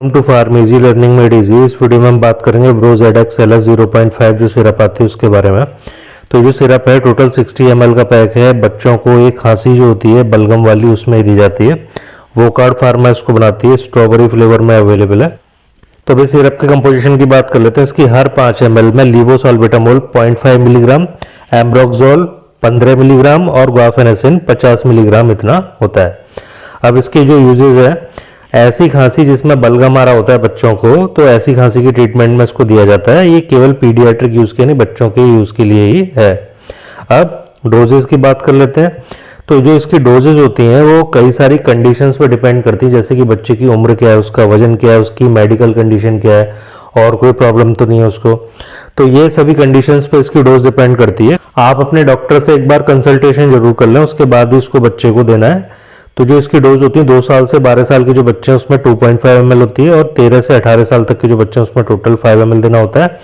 Welcome to pharmacy learning made easy. इस video में हम बात करेंगे ब्रोजेडेक्स एलएस 0.5 जो सिरप आती है उसके बारे में। तो जो सिरप है टोटल 60 ml का पैक है। बच्चों को एक खांसी जो होती है बलगम वाली उसमें दी जाती है। वोकार्ड फार्मा इसको बनाती है, स्ट्रॉबेरी फ्लेवर में अवेलेबल है। तो अभी सिरप के कंपोजिशन की बात कर लेते हैं। इसकी हर 5 ml में लीवोसॉल्बिटामोल 0.5 मिलीग्राम, एम्ब्रोक्सोल 15 मिलीग्राम और गुआफेनेसिन 50 मिलीग्राम इतना होता है। अब इसके जो यूजेज है, ऐसी खांसी जिसमें बलगम आ रहा होता है बच्चों को, तो ऐसी खांसी की ट्रीटमेंट में इसको दिया जाता है। ये केवल पीडियाट्रिक यूज के नहीं, बच्चों के यूज के लिए ही है। अब डोजेस की बात कर लेते हैं। तो जो इसकी डोजेस होती हैं वो कई सारी कंडीशंस पर डिपेंड करती है, जैसे कि बच्चे की उम्र क्या है, उसका वजन क्या है, उसकी मेडिकल कंडीशन क्या है और कोई प्रॉब्लम तो नहीं है उसको। तो ये सभी कंडीशंस पे इसकी डोज डिपेंड करती है। आप अपने डॉक्टर से एक बार कंसल्टेशन जरूर कर लें, उसके बाद ही इसको बच्चे को देना है। तो जो इसकी डोज होती है 2 साल से 12 साल के जो बच्चे हैं उसमें 2.5 ml होती है और 13 से 18 साल तक के जो बच्चे हैं उसमें टोटल 5 ml देना होता है।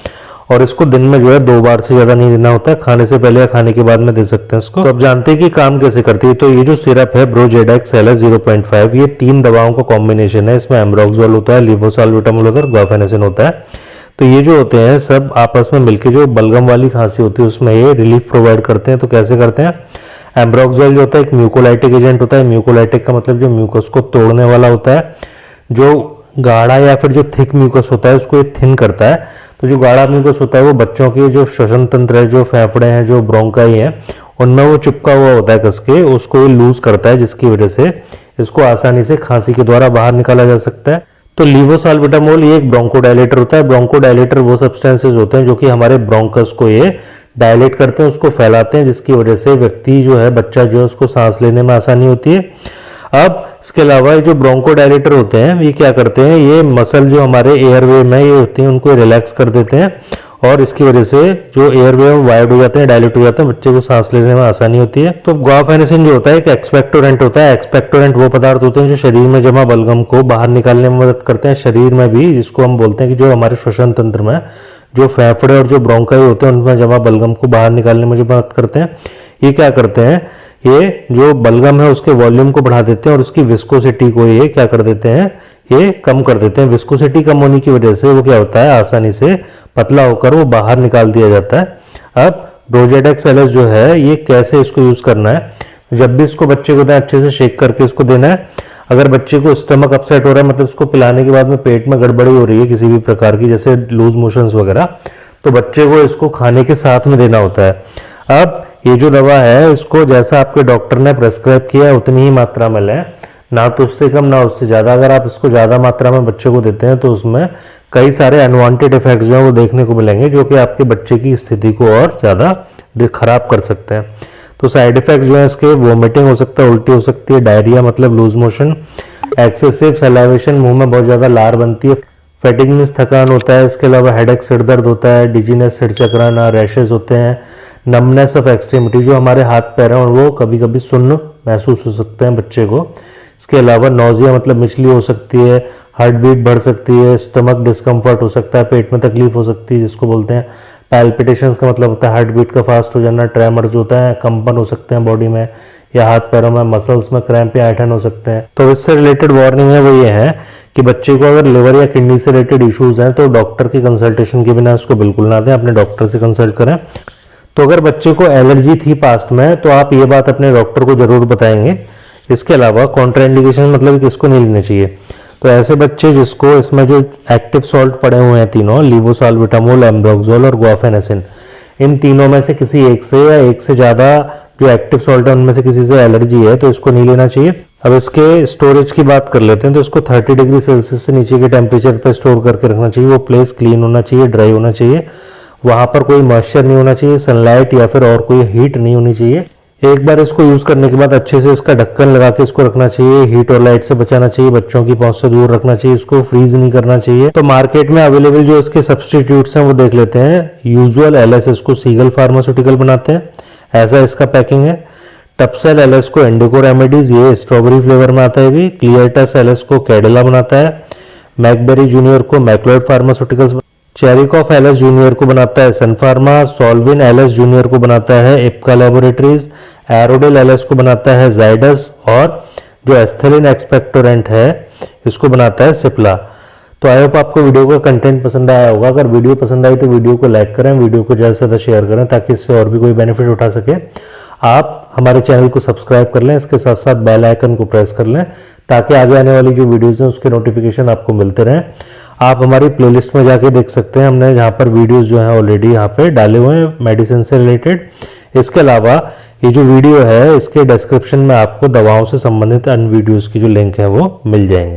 और इसको दिन में जो है 2 बार से ज़्यादा नहीं देना होता है, खाने से पहले या खाने के बाद में दे सकते हैं इसको। तो अब जानते हैं कि काम कैसे करती है। तो ये जो सिरप है ब्रोजेडेक्स एलएस 0.5, ये 3 दवाओं का कॉम्बिनेशन है। इसमें एम्ब्रोक्सोल होता है, लीवोसॉल्बिटामोल होता है और गुआफेनेसिन होता है। तो ये जो होते हैं सब आपस में मिलकर जो बलगम वाली खांसी होती है उसमें ये रिलीफ प्रोवाइड करते हैं। तो कैसे करते हैं? एम्ब्रोक्सोल जो होता है एक म्यूकोलाइटिक एजेंट होता है। म्यूकोलाइटिक का मतलब जो म्यूकस को तोड़ने वाला होता है। जो गाढ़ा या फिर जो थिक म्यूकस होता है उसको ये थिन करता है। तो जो गाढ़ा म्यूकस होता है वो बच्चों के जो श्वसन तंत्र है, जो फेफड़े हैं, जो ब्रोंकाई है, उनमें वो चिपका हुआ होता है कस के, उसको ये लूज करता है, जिसकी वजह से इसको आसानी से खांसी के द्वारा बाहर निकाला जा सकता है। तो लीवोसॉल्बिटामोल ये एक ब्रोंकोडायलेटर होता है। ब्रोंकोडायलेटर वो सब्सटेंसेस होते हैं जो कि हमारे ब्रोंकस को ये डायलेट करते हैं, उसको फैलाते हैं, जिसकी वजह से व्यक्ति जो है, बच्चा जो है, उसको सांस लेने में आसानी होती है। अब इसके अलावा जो ब्रोंकोडायलेटर होते हैं ये क्या करते हैं, ये मसल जो हमारे एयरवे में ये होती हैं उनको रिलैक्स कर देते हैं और इसकी वजह से जो एयरवे वाइड हो जाते हैं, डायलेट हो जाते हैं, बच्चे को सांस लेने में आसानी होती है। तो गुआफेनेसिन जो होता है एक एक्सपेक्टोरेंट होता है। एक्सपेक्टोरेंट वो पदार्थ होते हैं जो शरीर में जमा बलगम को बाहर निकालने में मदद करते हैं, शरीर में भी, जिसको हम बोलते हैं कि जो हमारे श्वसन तंत्र में जो फेफड़े और जो ब्रोंकाई होते हैं उनमें जमा बलगम को बाहर निकालने में जो मदद करते हैं। ये क्या करते हैं, ये जो बलगम है उसके वॉल्यूम को बढ़ा देते हैं और उसकी विस्कोसिटी को ये क्या कर देते हैं, ये कम कर देते हैं। विस्कोसिटी कम होने की वजह से वो क्या होता है, आसानी से पतला होकर वो बाहर निकाल दिया जाता है। अब ब्रोजेडेक्स एलएस जो है ये कैसे इसको यूज करना है, जब भी इसको बच्चे को दें अच्छे से शेक करके इसको देना है। अगर बच्चे को स्टमक अपसेट हो रहा है, मतलब उसको पिलाने के बाद में पेट में गड़बड़ी हो रही है किसी भी प्रकार की, जैसे लूज मोशंस वगैरह, तो बच्चे को इसको खाने के साथ में देना होता है। अब ये जो दवा है इसको जैसा आपके डॉक्टर ने प्रेस्क्राइब किया है उतनी ही मात्रा में लें, ना तो उससे कम ना उससे ज़्यादा। अगर आप इसको ज़्यादा मात्रा में बच्चे को देते हैं तो उसमें कई सारे अनवांटेड इफेक्ट्स जो है वो देखने को मिलेंगे, जो कि आपके बच्चे की स्थिति को और ज़्यादा खराब कर सकते हैं। तो साइड इफेक्ट जो है इसके, वोमिटिंग हो सकता है, उल्टी हो सकती है, डायरिया मतलब लूज मोशन, एक्सेसिव सैलावेशन, मुंह में बहुत ज़्यादा लार बनती है, फैटिगनेस थकान होता है। इसके अलावा हेडेक सिर दर्द होता है, डिजीनेस सिर चकराना, रैशेज होते हैं, नमनेस ऑफ एक्सट्रीमिटी, जो हमारे हाथ पैर हैं वो कभी कभी सुन्न महसूस हो सकते हैं बच्चे को। इसके अलावा नौजिया मतलब मिचली हो सकती है, हार्ट बीट बढ़ सकती है, स्टमक डिस्कम्फर्ट हो सकता है, पेट में तकलीफ हो सकती है जिसको बोलते हैं पैल्पिटेशंस का मतलब होता है हार्ट बीट का फास्ट हो जाना, ट्रेमर्स होता है, कंपन हो सकते हैं बॉडी में या हाथ पैरों में, मसल्स में क्रैम्प या ऐंठन हो सकते हैं। तो इससे रिलेटेड वार्निंग है वो ये है कि बच्चे को अगर लिवर या किडनी से रिलेटेड इश्यूज हैं तो डॉक्टर की कंसल्टेशन के बिना उसको बिल्कुल ना दें, अपने डॉक्टर से कंसल्ट करें। तो अगर बच्चे को एलर्जी थी पास्ट में तो आप ये बात अपने डॉक्टर को जरूर बताएंगे। इसके अलावा कॉन्ट्राइंडिकेशन मतलब किसको नहीं लेने चाहिए, तो ऐसे बच्चे जिसको इसमें जो एक्टिव सॉल्ट पड़े हुए हैं तीनों, लीवोसॉल्बिटामोल, एम्ब्रोक्सोल और गुआफेनेसिन, इन तीनों में से किसी एक से या एक से ज़्यादा जो एक्टिव सॉल्ट है उनमें से किसी से एलर्जी है तो इसको नहीं लेना चाहिए। अब इसके स्टोरेज की बात कर लेते हैं। तो इसको 30 डिग्री सेल्सियस से नीचे के टेम्परेचर पर स्टोर करके रखना चाहिए। वो प्लेस क्लीन होना चाहिए, ड्राई होना चाहिए, वहाँ पर कोई मॉइस्चर नहीं होना चाहिए, सनलाइट या फिर और कोई हीट नहीं होनी चाहिए। एक बार इसको यूज़ करने के बाद अच्छे से इसका ढक्कन लगा के इसको रखना चाहिए, हीट और लाइट से बचाना चाहिए, बच्चों की पहुंच से दूर रखना चाहिए, इसको फ्रीज नहीं करना चाहिए। तो मार्केट में अवेलेबल जो इसके सब्सटीट्यूट्स हैं वो देख लेते हैं। यूजुअल एलएस इसको सीगल फार्मास्यूटिकल बनाते हैं, ऐसा इसका पैकिंग है। टपसेल एलएस को इंडिको रेमेडीज, ये स्ट्रॉबेरी फ्लेवर में आता है भी। क्लियरटस एलएस को कैडिला बनाता है। मैकबेरी जूनियर को मैक्लोइड फार्मास्यूटिकल्स, चेरिकॉफ एलएस जूनियर को बनाता है सन फार्मा, सॉल्विन एलएस जूनियर को बनाता है इप्का लैबोरेटरीज, एरोडेल एलएस को बनाता है जाइडस और जो एस्थेलिन एक्सपेक्टोरेंट है इसको बनाता है सिप्ला। तो आई होप आपको वीडियो का कंटेंट पसंद आया होगा। अगर वीडियो पसंद आई तो वीडियो को लाइक करें, वीडियो को ज़्यादा से ज़्यादा शेयर करें ताकि इससे और भी कोई बेनिफिट उठा सके। आप हमारे चैनल को सब्सक्राइब कर लें, इसके साथ साथ बेल आइकन को प्रेस कर लें ताकि आगे आने वाली जो वीडियोज़ हैं उसके नोटिफिकेशन आपको मिलते रहें। आप हमारी प्लेलिस्ट में जाके देख सकते हैं, हमने यहाँ पर वीडियोज़ जो हैं ऑलरेडी यहाँ पे डाले हुए हैं मेडिसिन से रिलेटेड। इसके अलावा ये जो वीडियो है इसके डिस्क्रिप्शन में आपको दवाओं से संबंधित अन्य वीडियोज़ की जो लिंक है वो मिल जाएंगे।